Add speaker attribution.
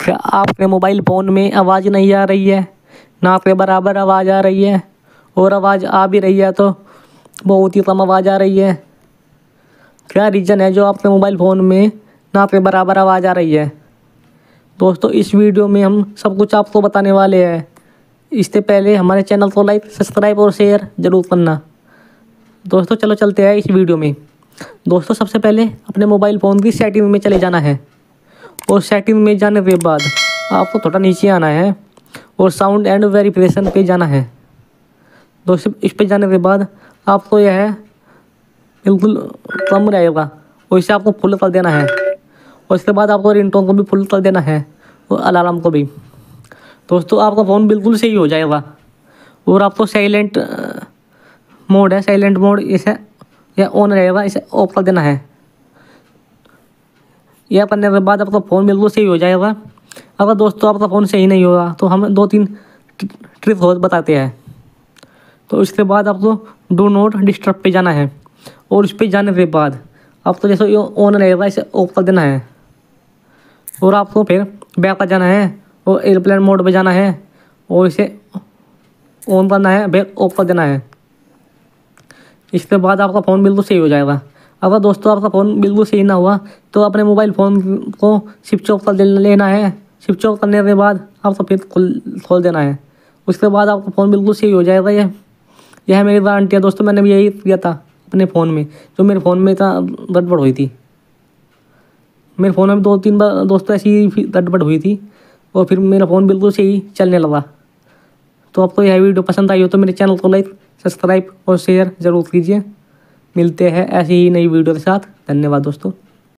Speaker 1: क्या आपके mobile phone में आवाज़ नहीं आ रही है, ना के बराबर आवाज़ आ रही है, और आवाज़ आ भी रही है तो बहुत ही कम आवाज़ आ रही है? क्या रीज़न है जो आपके मोबाइल फ़ोन में ना के बराबर आवाज़ आ रही है? दोस्तों, इस वीडियो में हम सब कुछ आपको बताने वाले हैं। इससे पहले हमारे चैनल को लाइक, सब्सक्राइब और शेयर ज़रूर करना। दोस्तों, चलो चलते हैं इस वीडियो में। दोस्तों, सबसे पहले अपने मोबाइल फ़ोन की सेटिंग में चले जाना है, और सेटिंग में जाने के बाद आपको थोड़ा नीचे आना है और साउंड एंड वेरिफिकेशन पे जाना है। दोस्तों, इस पे जाने के बाद आपको यह बिल्कुल कम रहेगा और इसे आपको फुल कर देना है, और इसके बाद आपको रिंगटोन को भी फुल कर देना है और अलार्म को भी। दोस्तों, आपका फ़ोन बिल्कुल सही हो जाएगा। और आपको साइलेंट मोड है, साइलेंट मोड इसे यह ऑन रहेगा, इसे ऑफ कर देना है। यह करने के बाद आपका फ़ोन बिल्कुल सही हो जाएगा। अगर दोस्तों आपका फ़ोन सही नहीं होगा तो हम 2-3 ट्रिक और बताते हैं। तो इसके बाद आपको डू नॉट डिस्टर्ब पे जाना है, और इस पे जाने के बाद आपको जैसे ये ऑन रहेगा इसे ऑफ कर देना है, और आपको फिर बैक पर जाना है और एयरप्लेन मोड पे जाना है और इसे ऑन करना है, फिर ऑफ कर देना है। इसके बाद आपका फ़ोन बिल्कुल सही हो जाएगा। अगर दोस्तों आपका फ़ोन बिल्कुल सही ना हुआ तो अपने मोबाइल फ़ोन को स्विच ऑफ कर लेना है। स्विच ऑफ करने के बाद आपको फिर खोल देना है। उसके बाद आपका फ़ोन बिल्कुल सही हो जाएगा। यह मेरी गारंटी है दोस्तों। मैंने भी यही किया था अपने फ़ोन में, जो मेरे फ़ोन में इतना गड़बड़ हुई थी। मेरे फ़ोन में 2-3 बार दोस्तों ऐसी ही गड़बड़ हुई थी, और फिर मेरा फ़ोन बिल्कुल सही चलने लगा। तो आपको यह वीडियो पसंद आई हो तो मेरे चैनल को लाइक, सब्सक्राइब और शेयर ज़रूर कीजिए। मिलते हैं ऐसी ही नई वीडियो के साथ। धन्यवाद दोस्तों।